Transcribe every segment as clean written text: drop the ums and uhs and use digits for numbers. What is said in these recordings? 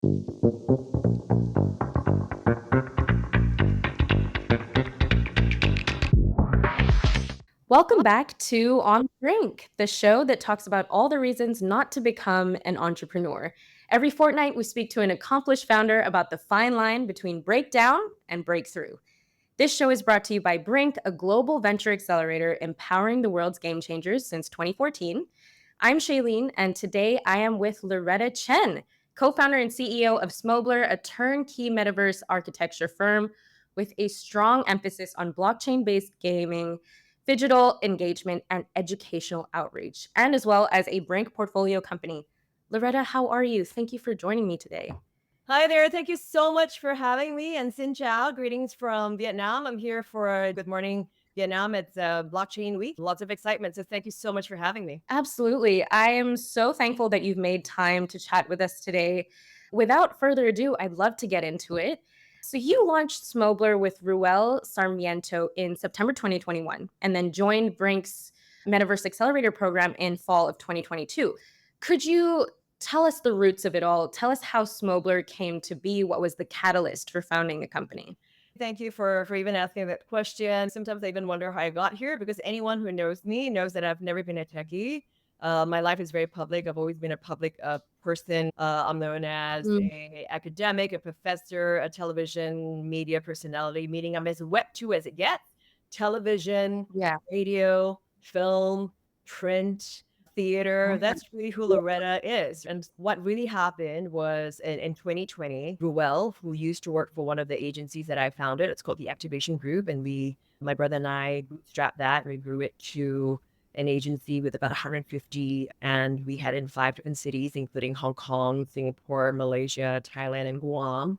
Welcome back to On Brink, the show that talks about all the reasons not to become an entrepreneur. Every fortnight, we speak to an accomplished founder about the fine line between breakdown and breakthrough. This show is brought to you by Brinc, a global venture accelerator empowering the world's game changers since 2014. I'm Shailene, and today I am with Loretta Chen, co-founder and CEO of Smobler, a turnkey metaverse architecture firm with a strong emphasis on blockchain-based gaming, phygital engagement, and educational outreach, and as well as a Brinc portfolio company. Loretta, how are you? Thank you for joining me today. Hi there. Thank you so much for having me. And Xin Chao, greetings from Vietnam. I'm here for Good Morning Vietnam. It's Blockchain Week. Lots of excitement. So thank you so much for having me. Absolutely. I am so thankful that you've made time to chat with us today. Without further ado, I'd love to get into it. So, you launched Smobler with Ruel Sarmiento in September 2021 and then joined Brinc's Metaverse Accelerator program in fall of 2022. Could you tell us the roots of it all? Tell us how Smobler came to be. What was the catalyst for founding the company? Thank you for even asking that question. Sometimes I even wonder how I got here because anyone who knows me knows that I've never been a techie. My life is very public. I've always been a public person. I'm known as Mm, a academic, a professor, a television media personality, meaning I'm as web two as it gets. Television, yeah. radio, film, print, theater. That's really who Loretta is. And what really happened was in 2020, Ruel, who used to work for one of the agencies that I founded, it's called the Activation Group. And my brother and I bootstrapped that. We grew it to an agency with about 150, and we had in 5 different cities, including Hong Kong, Singapore, Malaysia, Thailand, and Guam.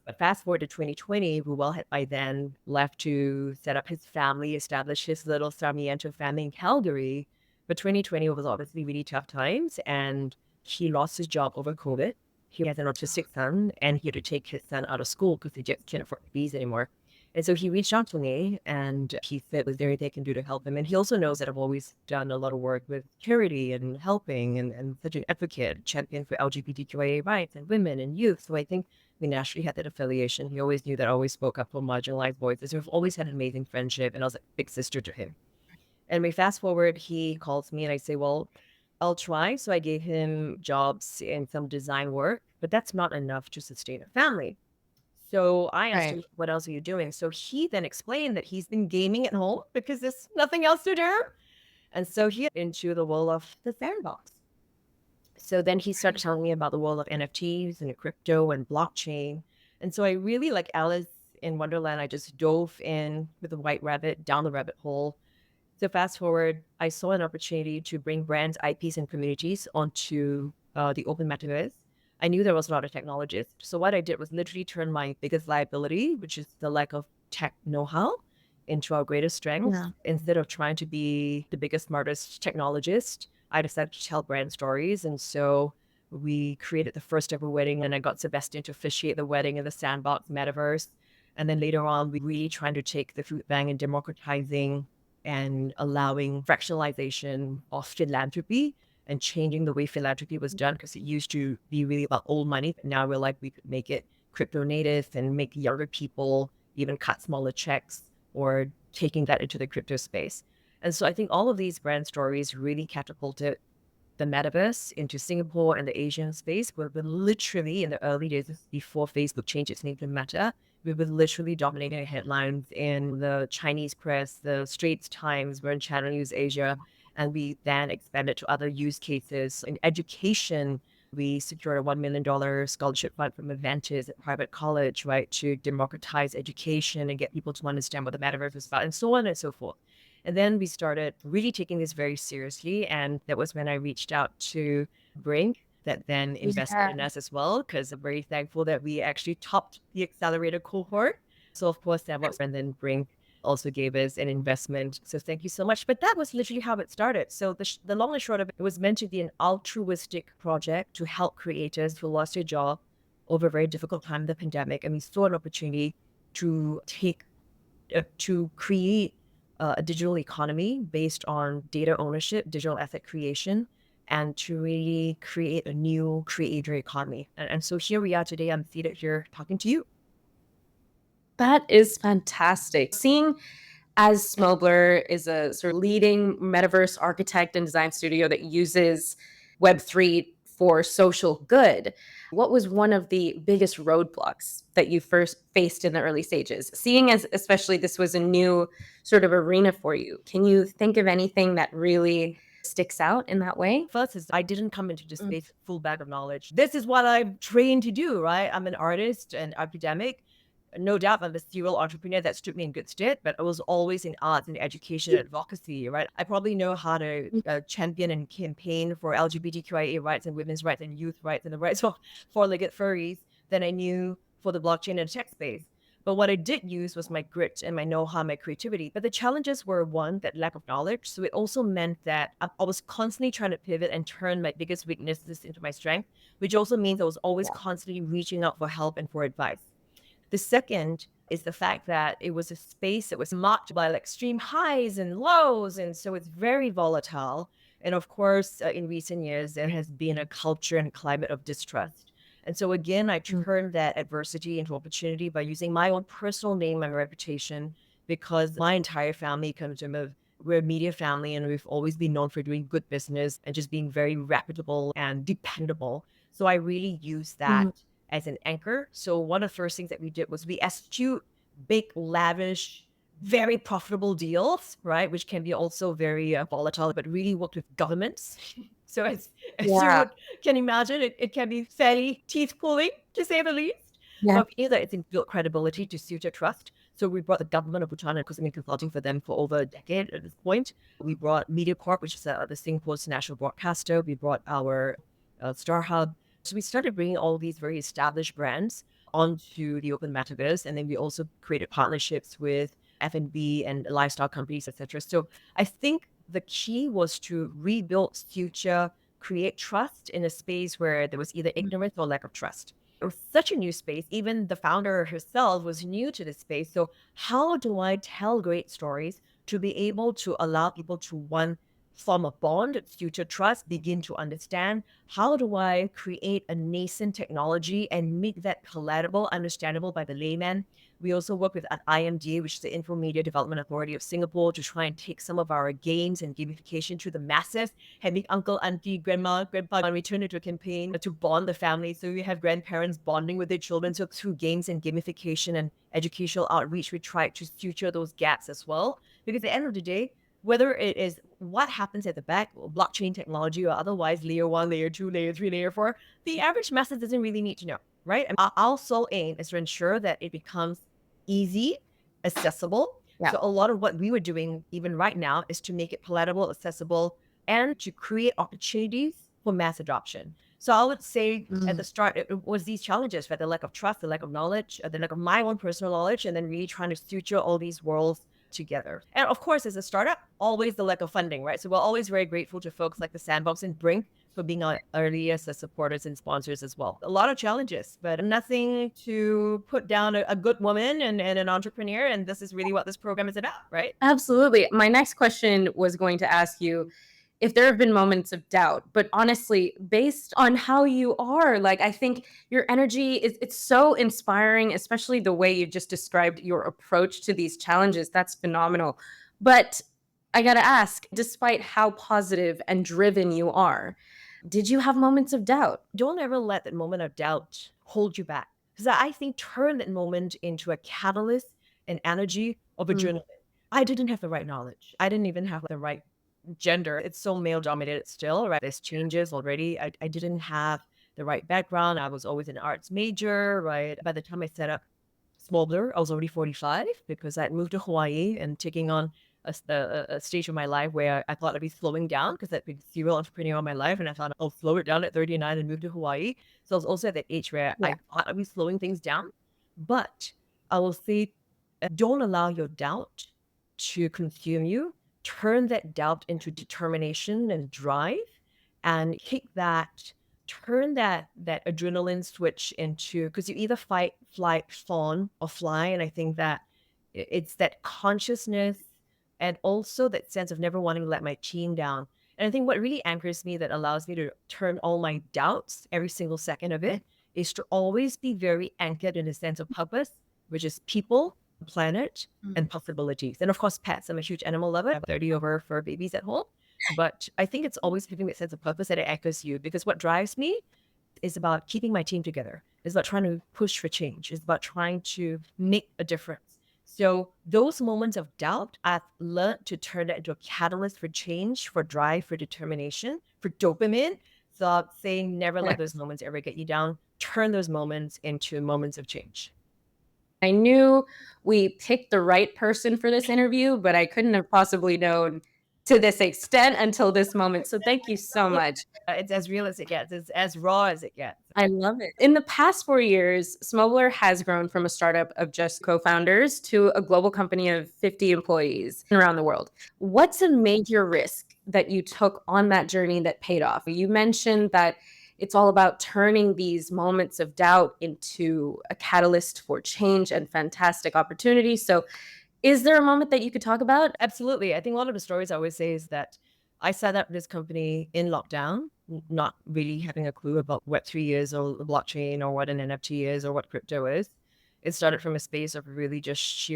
But fast forward to 2020, Ruel had by then left to set up his family, establish his little Sarmiento family in Calgary. But 2020 was obviously really tough times, and he lost his job over COVID. He has an autistic son, and he had to take his son out of school because he just can't afford fees anymore. And so he reached out to me, and he said, "Was there anything I can do to help him?" And he also knows that I've always done a lot of work with charity and helping, and such an advocate, champion for LGBTQIA rights and women and youth. So I think we naturally had that affiliation. He always knew that I always spoke up for marginalized voices. We've always had an amazing friendship, and I was a big sister to him. And we fast forward, he calls me and I say, "Well, I'll try." So I gave him jobs in some design work, but that's not enough to sustain a family. So I asked Right. him, "What else are you doing?" So he then explained that he's been gaming at home because there's nothing else to do. And so he into the world of the Sandbox. So then he started telling me about the world of NFTs and crypto and blockchain. And so I really, like Alice in Wonderland, I just dove in with a white rabbit down the rabbit hole. So fast forward, I saw an opportunity to bring brands, IPs, and communities onto the open metaverse. I knew there was a lot of technologists. So what I did was literally turn my biggest liability, which is the lack of tech know-how, into our greatest strength. Yeah. Instead of trying to be the biggest, smartest technologist, I decided to tell brand stories. And so we created the first ever wedding, and I got Sebastian to officiate the wedding in the Sandbox metaverse. And then later on, we really trying to take the food bank and democratizing and allowing fractionalization of philanthropy and changing the way philanthropy was done, because it used to be really about old money. But now we're like, we could make it crypto native and make younger people even cut smaller checks or taking that into the crypto space. And so I think all of these brand stories really catapulted the metaverse into Singapore and the Asian space, where we're literally in the early days before Facebook changed its name to Meta, we were literally dominating the headlines in the Chinese press, the Straits Times, we're in Channel News Asia, and we then expanded to other use cases. In education, we secured a $1 million scholarship fund from Aventis at private college, right, to democratize education and get people to understand what the metaverse is about, and so on and so forth. And then we started really taking this very seriously. And that was when I reached out to Brinc, that then invested Yeah. in us as well, because I'm very thankful that we actually topped the accelerator cohort. So, of course, Sandbox and then Brinc also gave us an investment. So, thank you so much. But that was literally how it started. So, the long and short of it was meant to be an altruistic project to help creators who lost their job over a very difficult time in the pandemic. And we saw an opportunity to to create a digital economy based on data ownership, digital asset creation, and to really create a new creator economy. And so here we are today. I'm seated here talking to you. That is fantastic. Seeing as Smobler is a sort of leading metaverse architect and design studio that uses Web3 for social good, what was one of the biggest roadblocks that you first faced in the early stages? Seeing as especially this was a new sort of arena for you, can you think of anything that really sticks out in that way? First is I didn't come into this Mm. space full bag of knowledge. This is what I'm trained to do, right? I'm an artist and academic. No doubt I'm a serial entrepreneur that stood me in good stead, but I was always in arts and education and advocacy, right? I probably know how to champion and campaign for LGBTQIA rights and women's rights and youth rights and the rights of four-legged furries than I knew for the blockchain and tech space. But what I did use was my grit and my know-how, my creativity. But the challenges were one, that lack of knowledge. So it also meant that I was constantly trying to pivot and turn my biggest weaknesses into my strength, which also means I was always Yeah. constantly reaching out for help and for advice. The second is the fact that it was a space that was marked by like extreme highs and lows. And so it's very volatile. And of course, in recent years, there has been a culture and climate of distrust. And so again, I Mm. turned that adversity into opportunity by using my own personal name and reputation, because my entire family comes from we're a media family and we've always been known for doing good business and just being very reputable and dependable. So I really use that Mhm. as an anchor. So one of the first things that we did was we eschewed big, lavish, very profitable deals, right? Which can be also very volatile, but really worked with governments. So as you Yeah. would can imagine, it can be fairly teeth pulling to say the least. Yeah. But either it's built credibility to suit your trust. So we brought the government of Bhutan, because I've been consulting for them for over a decade at this point. We brought MediaCorp, which is the Singapore's national broadcaster. We brought our Star Hub. So we started bringing all these very established brands onto the open metaverse, and then we also created partnerships with F&B and lifestyle companies, etc. So I think the key was to rebuild future, create trust in a space where there was either ignorance or lack of trust. It was such a new space. Even the founder herself was new to this space. So how do I tell great stories to be able to allow people to, one, form a bond, future trust, begin to understand how do I create a nascent technology and make that palatable, understandable by the layman. We also work with at IMDA, which is the Info Media Development Authority of Singapore, to try and take some of our games and gamification to the masses and make uncle, auntie, grandma, grandpa and return it to a campaign to bond the family. So we have grandparents bonding with their children. So through games and gamification and educational outreach, we try to suture those gaps as well. Because at the end of the day, whether it is what happens at the back, blockchain technology or otherwise, layer one, layer two, layer three, layer four, the average masses doesn't really need to know, right? And our sole aim is to ensure that it becomes easy, accessible. Yeah. So a lot of what we were doing even right now is to make it palatable, accessible, and to create opportunities for mass adoption. So I would say at the Mm. start, it was these challenges, right? The lack of trust, the lack of knowledge, the lack of my own personal knowledge, and then really trying to suture all these worlds together. And of course, as a startup, always the lack of funding, right? So we're always very grateful to folks like the Sandbox and Brinc for being our earliest supporters and sponsors as well. A lot of challenges, but nothing to put down a good woman and an entrepreneur. And this is really what this program is about, right? Absolutely. My next question was going to ask you if there have been moments of doubt, but honestly, based on how you are, like I think your energy is it's so inspiring, especially the way you just described your approach to these challenges. That's phenomenal. But I got to ask, despite how positive and driven you are, did you have moments of doubt? Don't ever let that moment of doubt hold you back. Because I think turn that moment into a catalyst and energy of Mm. adrenaline. I didn't have the right knowledge. I didn't even have the right gender. It's so male dominated still, right? There's changes already. I didn't have the right background. I was always an arts major, right? By the time I set up Smobler, I was already 45 because I'd moved to Hawaii and taking on a stage of my life where I thought I'd be slowing down because I'd been a serial entrepreneur all my life. And I thought I'll slow it down at 39 and move to Hawaii. So I was also at that age where Yeah. I thought I'd be slowing things down. But I will say, don't allow your doubt to consume you. Turn that doubt into determination and drive and kick that turn that adrenaline switch into, because you either fight, flight, fawn, or fly. And I think that it's that consciousness and also that sense of never wanting to let my team down. And I think what really anchors me, that allows me to turn all my doubts, every single second of it, is to always be very anchored in a sense of purpose, which is people, planet, and possibilities. And of course, pets. I'm a huge animal lover. I have 30 over fur babies at home. But I think it's always having that sense of purpose that it anchors you, because what drives me is about keeping my team together. It's about trying to push for change. It's about trying to make a difference. So those moments of doubt, I've learned to turn that into a catalyst for change, for drive, for determination, for dopamine. So I'm saying never let those moments ever get you down. Turn those moments into moments of change. I knew we picked the right person for this interview, but I couldn't have possibly known to this extent until this moment. So thank you so much. It's as real as it gets. It's as raw as it gets. I love it. In the past 4 years, Smobler has grown from a startup of just co founders to a global company of 50 employees around the world. What's a major risk that you took on that journey that paid off? You mentioned that it's all about turning these moments of doubt into a catalyst for change and fantastic opportunities. So, is there a moment that you could talk about? Absolutely. I think one of the stories I always say is that I set up this company in lockdown, not really having a clue about what 3 years or blockchain or what an NFT is or what crypto is. It started from a space of really just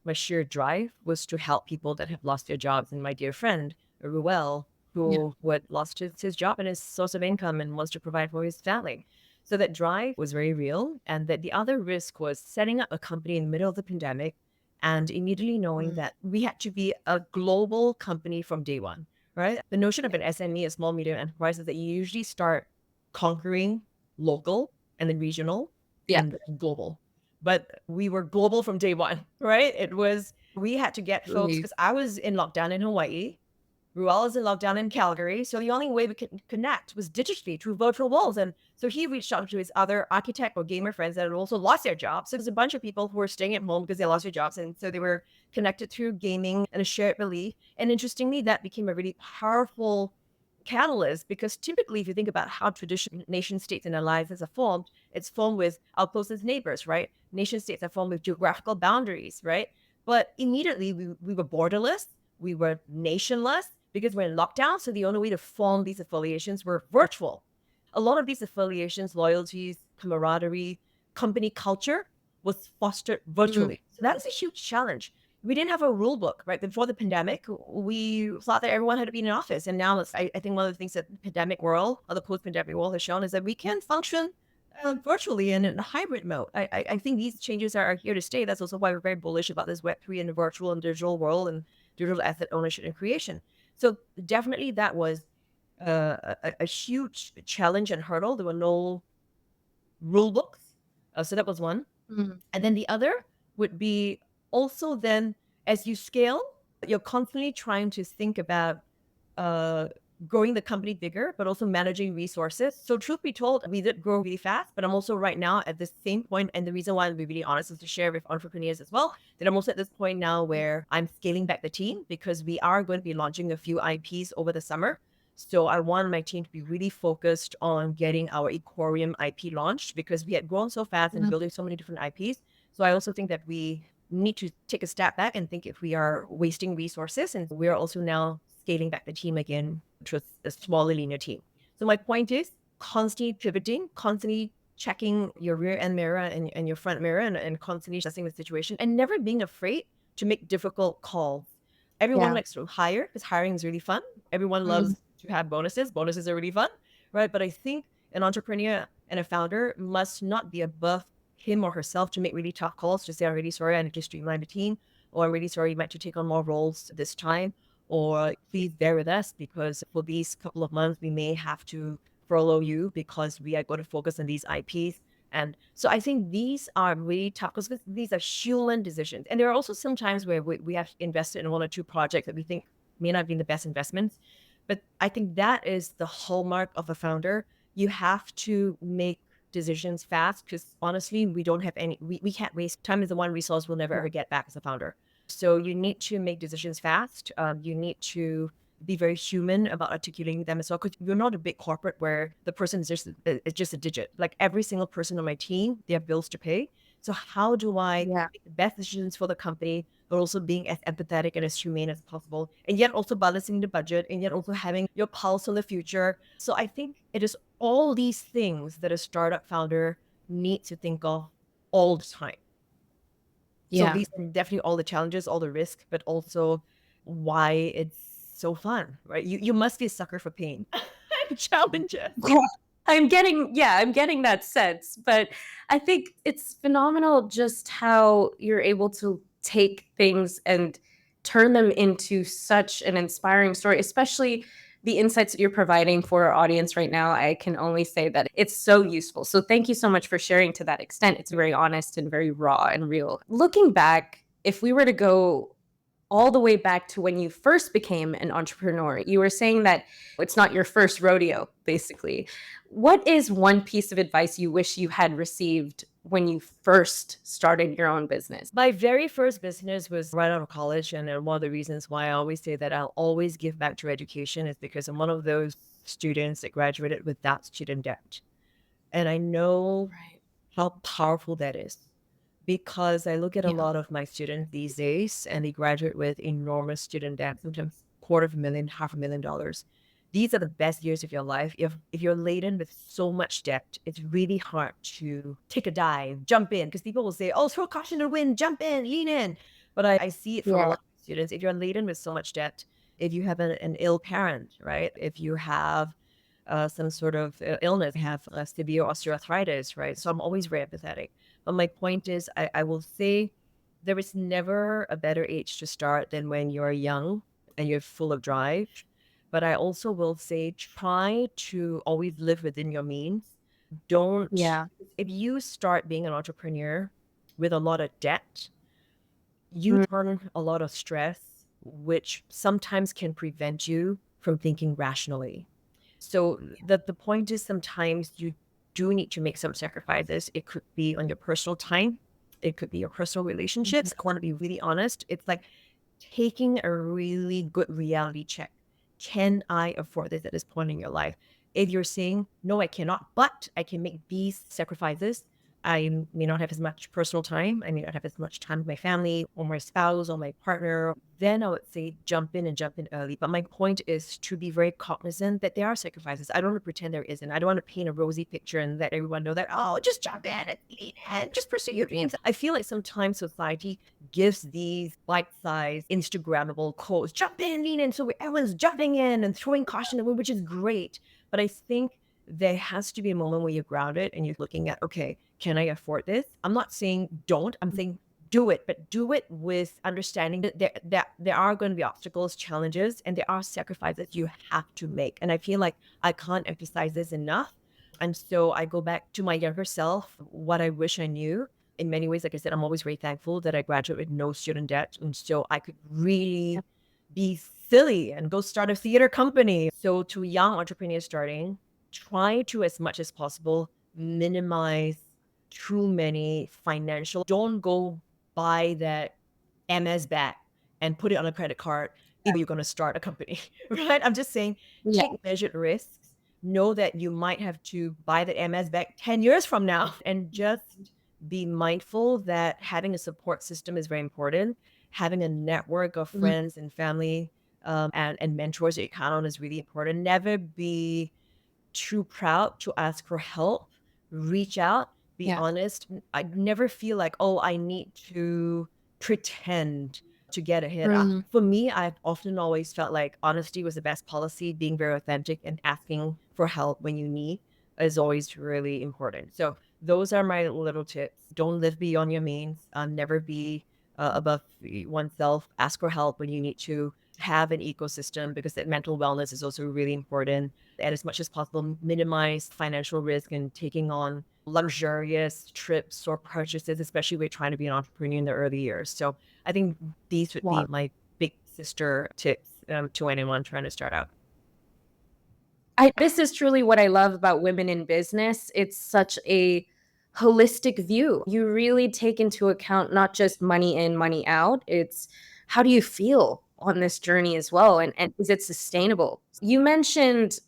my sheer drive was to help people that have lost their jobs. And my dear friend, Ruel, Yeah. who had lost his job and his source of income and wants to provide for his family. So that drive was very real. And that the other risk was setting up a company in the middle of the pandemic and immediately knowing that we had to be a global company from day one, right? The notion of an SME, a small medium enterprise, is that you usually start conquering local and then regional Yeah. and global. But we were global from day one, right? We had to get folks, Really. because I was in lockdown in Hawaii. Ruel is in lockdown in Calgary. So the only way we could connect was digitally through virtual walls. And so he reached out to his other architect or gamer friends that had also lost their jobs. So there's a bunch of people who were staying at home because they lost their jobs. And so they were connected through gaming and a shared belief. And interestingly, that became a really powerful catalyst, because typically, if you think about how traditional nation states and alliances are formed, it's formed with our closest neighbors, right? Nation states are formed with geographical boundaries, right? But immediately we were borderless, we were nationless, because we're in lockdown. So the only way to form these affiliations were virtual. A lot of these affiliations, loyalties, camaraderie, company culture was fostered Mm. virtually. So that's a huge challenge. We didn't have a rule book, right? Before the pandemic, we thought that everyone had to be in an office. And now I think one of the things that the pandemic world or the post-pandemic world has shown is that we can function virtually and in a hybrid mode. I think these changes are here to stay. That's also why we're very bullish about this Web3 and the virtual and digital world and digital asset ownership and creation. So definitely that was a huge challenge and hurdle. There were no rule books. So that was one. Mm. And then the other would be also then, as you scale, you're constantly trying to think about uh, growing the company bigger, but also managing resources. So truth be told, we did grow really fast, but I'm also right now at the same point, and the reason why I'm really honest is to share with entrepreneurs as well, that I'm also at this point now where I'm scaling back the team, because we are going to be launching a few IPs over the summer. So I want my team to be really focused on getting our Aquarium IP launched, because we had grown so fast and Mhm. building so many different IPs. So I also think that we need to take a step back and think if we are wasting resources. And we're also now scaling back the team again to a smaller, leaner team. So my point is constantly pivoting, constantly checking your rear end mirror and your front mirror, and constantly assessing the situation, and never being afraid to make difficult calls. Everyone Yeah. likes to hire because hiring is really fun. Everyone Mm. loves to have bonuses. Bonuses are really fun, right? But I think an entrepreneur and a founder must not be above him or herself to make really tough calls, to say, I'm really sorry, I need to streamline the team, or I'm really sorry, you might have to take on more roles this time, or please bear with us because for these couple of months, we may have to furlough you because we are going to focus on these IPs. And so I think these are really tough because these are human decisions. And there are also some times where we have invested in one or two projects that we think may not be the best investments. But I think that is the hallmark of a founder. You have to make decisions fast, because honestly, we don't have we can't waste time. Is the one resource we'll never ever get back as a founder. So you need to make decisions fast. You need to be very human about articulating them as well, because you're not a big corporate where the person is just a digit. Like every single person on my team, they have bills to pay. So how do I Yeah. make the best decisions for the company, but also being as empathetic and as humane as possible, and yet also balancing the budget, and yet also having your pulse on the future. So I think it is all these things that a startup founder needs to think of all the time. So Yeah. these are definitely all the challenges, all the risks, but also why it's so fun, right? You must be a sucker for pain and challenges. Yeah. I'm getting that sense, but I think it's phenomenal just how you're able to take things and turn them into such an inspiring story, especially the insights that you're providing for our audience right now. I can only say that it's so useful. So thank you so much for sharing to that extent. It's very honest and very raw and real. Looking back, if we were to go all the way back to when you first became an entrepreneur. You were saying that it's not your first rodeo, basically. What is one piece of advice you wish you had received when you first started your own business? My very first business was right out of college. And then one of the reasons why I always say that I'll always give back to education is because I'm one of those students that graduated without student debt. And I know Right. how powerful that is because I look at a Yeah. lot of my students these days and they graduate with enormous student debt, sometimes $250,000, $500,000. These are the best years of your life. If you're laden with so much debt, it's really hard to take a dive, jump in, because people will say, oh, throw caution to the wind, jump in, lean in. But I see it from a Yeah. lot of students. If you're laden with so much debt, if you have an ill parent, right? If you have some sort of illness, have severe osteoarthritis, right? So I'm always very empathetic. But my point is, I will say there is never a better age to start than when you're young and you're full of drive. But I also will say, try to always live within your means. Don't, Yeah. if you start being an entrepreneur with a lot of debt, you Mm, turn a lot of stress, which sometimes can prevent you from thinking rationally. So the point is sometimes you do need to make some sacrifices. It could be on your personal time. It could be your personal relationships. I want to be really honest. It's like taking a really good reality check. Can I afford this at this point in your life? If you're saying, no, I cannot, but I can make these sacrifices, I may not have as much personal time. I may not have as much time with my family or my spouse or my partner. Then I would say jump in and jump in early. But my point is to be very cognizant that there are sacrifices. I don't want to pretend there isn't. I don't want to paint a rosy picture and let everyone know that, oh, just jump in and lean in, just pursue your dreams. I feel like sometimes society gives these bite-sized, Instagrammable quotes, jump in, lean in. So everyone's jumping in and throwing caution to the wind, which is great. But I think there has to be a moment where you're grounded and you're looking at, okay, can I afford this? I'm not saying don't, I'm saying do it, but do it with understanding that there are going to be obstacles, challenges, and there are sacrifices you have to make. And I feel like I can't emphasize this enough. And so I go back to my younger self, what I wish I knew. In many ways, like I said, I'm always very thankful that I graduated with no student debt. And so I could really be silly and go start a theater company. So to young entrepreneurs starting, try to, as much as possible, minimize too many financial. Don't go buy that MS bag and put it on a credit card if you're going to start a company, right? I'm just saying, Yeah. take measured risks. Know that you might have to buy that MS bag 10 years from now and just be mindful that having a support system is very important. Having a network of Mhm. friends and family and mentors that you count on is really important. Never be too proud to ask for help. Reach out, be Yeah. honest. I never feel like, oh, I need to pretend to get ahead. Mhm. For me, I've often always felt like honesty was the best policy. Being very authentic and asking for help when you need is always really important. So those are my little tips. Don't live beyond your means. Never be above oneself. Ask for help when you need to. Have an ecosystem because that mental wellness is also really important. And as much as possible, minimize financial risk and taking on luxurious trips or purchases, especially if we're trying to be an entrepreneur in the early years. So I think these would be Wow. my big sister tips to anyone trying to start out. This is truly what I love about women in business. It's such a holistic view. You really take into account not just money in, money out. It's how do you feel on this journey as well, and is it sustainable? You mentioned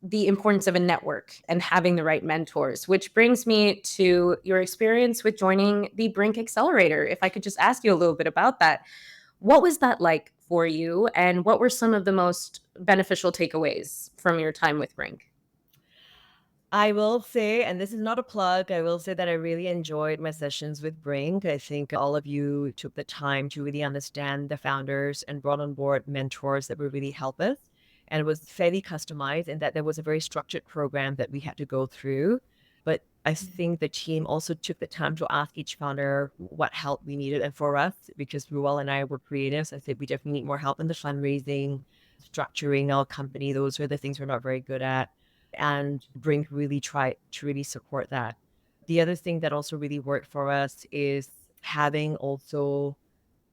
the importance of a network and having the right mentors, which brings me to your experience with joining the Brinc Accelerator. If I could just ask you a little bit about that. What was that like for you, and what were some of the most beneficial takeaways from your time with Brinc? I will say, and this is not a plug, I will say that I really enjoyed my sessions with Brink. I think all of you took the time to really understand the founders and brought on board mentors that would really help us. And it was fairly customized in that there was a very structured program that we had to go through. But I think the team also took the time to ask each founder what help we needed. And for us, because Ruel and I were creatives, I said we definitely need more help in the fundraising, structuring our company. Those were the things we're not very good at, and Brink really tried to really support that. The other thing that also really worked for us is having also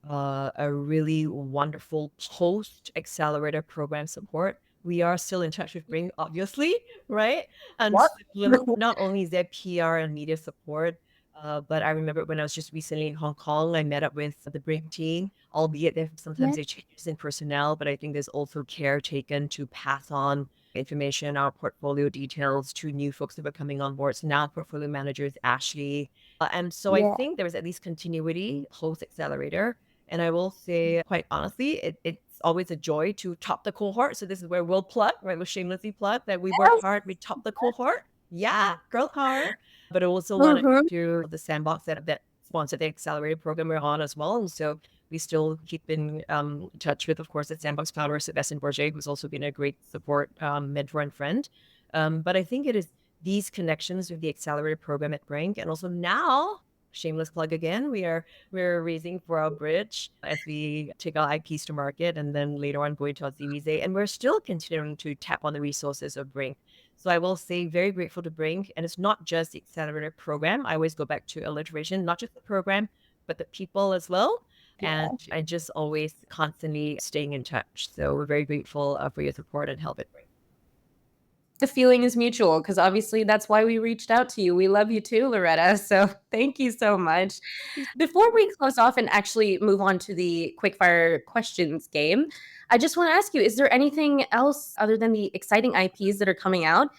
a really wonderful post accelerator program support. We are still in touch with Brink, obviously, right? And What? not only is there PR and media support, but I remember when I was just recently in Hong Kong, I met up with the Brink team, albeit there sometimes Yeah. there changes in personnel, but I think there's also care taken to pass on information, our portfolio details to new folks that are coming on board. So now portfolio manager is Ashley. And so I Yeah. think there was at least continuity post accelerator. And I will say, quite honestly, it's always a joy to top the cohort. So this is where we'll plug, right? We'll shamelessly plug that we work hard, we top the cohort. Yeah, girl hard. But I also want Mhm. to the Sandbox that sponsored the accelerator program we're on as well. And so we still keep in touch with, of course, the Sandbox founder, Sebastian Bourget, who's also been a great support mentor and friend. But I think it is these connections with the accelerator program at Brink, and also now, shameless plug again, we're raising for our bridge as we take our IPs to market and then later on go into our Series A. And we're still continuing to tap on the resources of Brink. So I will say very grateful to Brink. And it's not just the accelerator program. I always go back to alliteration, not just the program, but the people as well. And Yeah. I just always constantly staying in touch. So we're very grateful for your support and help at Brink. The feeling is mutual because obviously that's why we reached out to you. We love you too, Loretta. So thank you so much. Before we close off and actually move on to the quickfire questions game, I just want to ask you, is there anything else other than the exciting IPs that are coming out?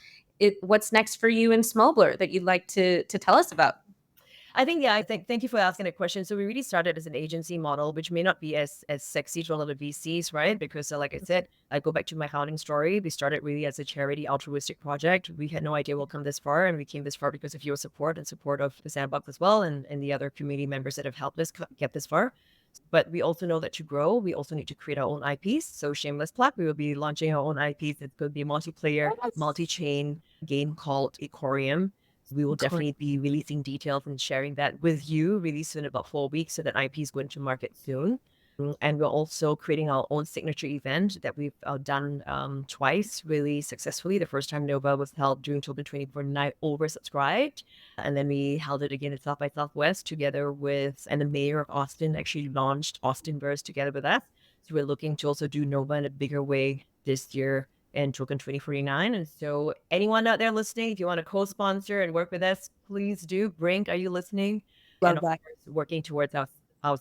What's next for you in Smobler that you'd like to tell us about? I think, yeah, I think thank you for asking a question. So we really started as an agency model, which may not be as sexy to a lot of VCs, right? Because like I said, I go back to my founding story. We started really as a charity altruistic project. We had no idea we'll come this far, and we came this far because of your support and support of the Sandbox as well, and the other community members that have helped us get this far. But we also know that to grow, we also need to create our own IPs. So shameless plug, we will be launching our own IPs. It's going to be a multiplayer, multi-chain game called Ecorium. We will definitely be releasing details and sharing that with you really soon, about 4 weeks, so that IP is going to market soon. And we're also creating our own signature event that we've done twice really successfully. The first time Nova was held June 2024, night oversubscribed. And then we held it again at South by Southwest together with, and the mayor of Austin actually launched Austinverse together with us. So we're looking to also do Nova in a bigger way this year and Token 2049. And so anyone out there listening, if you want to co-sponsor and work with us, please do. Brink, are you listening? And Love of that. course, working towards our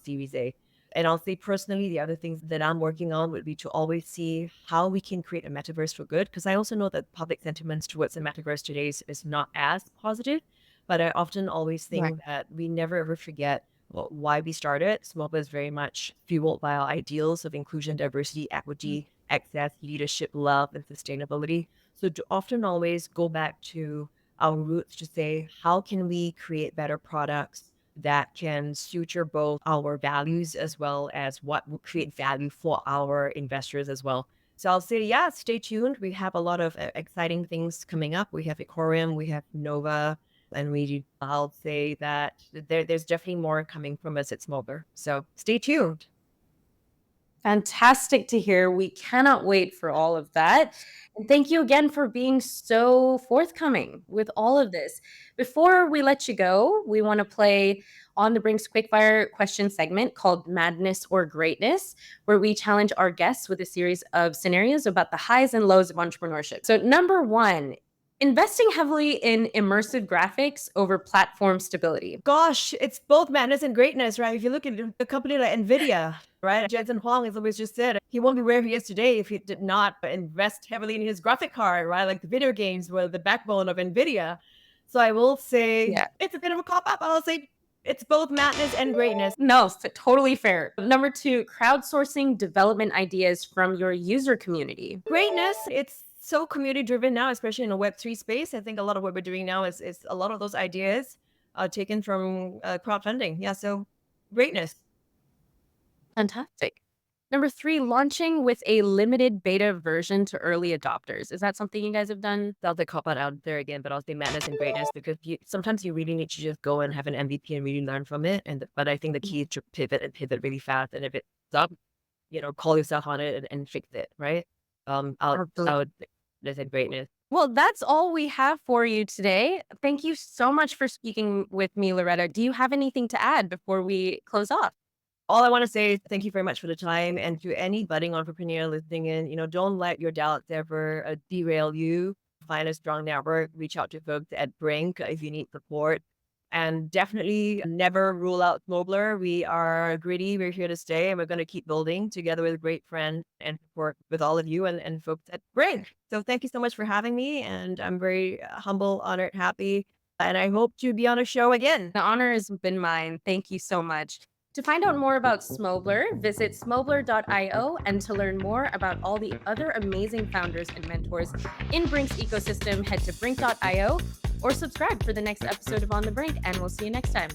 Series A. And I'll say personally, the other things that I'm working on would be to always see how we can create a metaverse for good. Because I also know that public sentiments towards the metaverse today is not as positive. But I often always Right. think that we never ever forget why we started. Smobler is very much fueled by our ideals of inclusion, diversity, equity, access, leadership, love, and sustainability. So to often always go back to our roots to say, how can we create better products that can suture both our values as well as what will create value for our investors as well. So I'll say, yeah, stay tuned. We have a lot of exciting things coming up. We have Ecorium, we have Nova, and I'll say that there's definitely more coming from us at Smolder. So stay tuned. Fantastic to hear. We cannot wait for all of that. And thank you again for being so forthcoming with all of this. Before we let you go, we want to play on the Brink's Quickfire question segment called Madness or Greatness, where we challenge our guests with a series of scenarios about the highs and lows of entrepreneurship. So, number one, investing heavily in immersive graphics over platform stability. Gosh, it's both madness and greatness, right? If you look at a company like NVIDIA, right? Jensen Huang has always just said he won't be where he is today if he did not invest heavily in his graphic card, right? Like the video games were the backbone of NVIDIA. So I will say Yeah. it's a bit of a cop up. I'll say it's both madness and greatness. No, totally fair. Number two, crowdsourcing development ideas from your user community. Greatness, it's so community driven now, especially in a Web3 space. I think a lot of what we're doing now is a lot of those ideas taken from crowdfunding. Yeah, so greatness. Fantastic. Number three, launching with a limited beta version to early adopters. Is that something you guys have done? I'll say cop out there again, but I'll say madness and greatness because sometimes you really need to just go and have an MVP and really learn from it. But I think the key is to pivot and pivot really fast. And if it's up, call yourself on it and fix it, right? I would say greatness. Well, that's all we have for you today. Thank you so much for speaking with me, Loretta. Do you have anything to add before we close off? All I want to say is thank you very much for the time. And to any budding entrepreneur listening in, don't let your doubts ever derail you. Find a strong network, reach out to folks at Brinc if you need support. And definitely never rule out Smobler. We are gritty, we're here to stay, and we're going to keep building together with great friends and support with all of you and folks at Brinc. So thank you so much for having me. And I'm very humble, honored, happy. And I hope to be on a show again. The honor has been mine. Thank you so much. To find out more about Smobler, visit smobler.io, and to learn more about all the other amazing founders and mentors in Brinc's ecosystem, head to brinc.io or subscribe for the next episode of On the Brink, and we'll see you next time.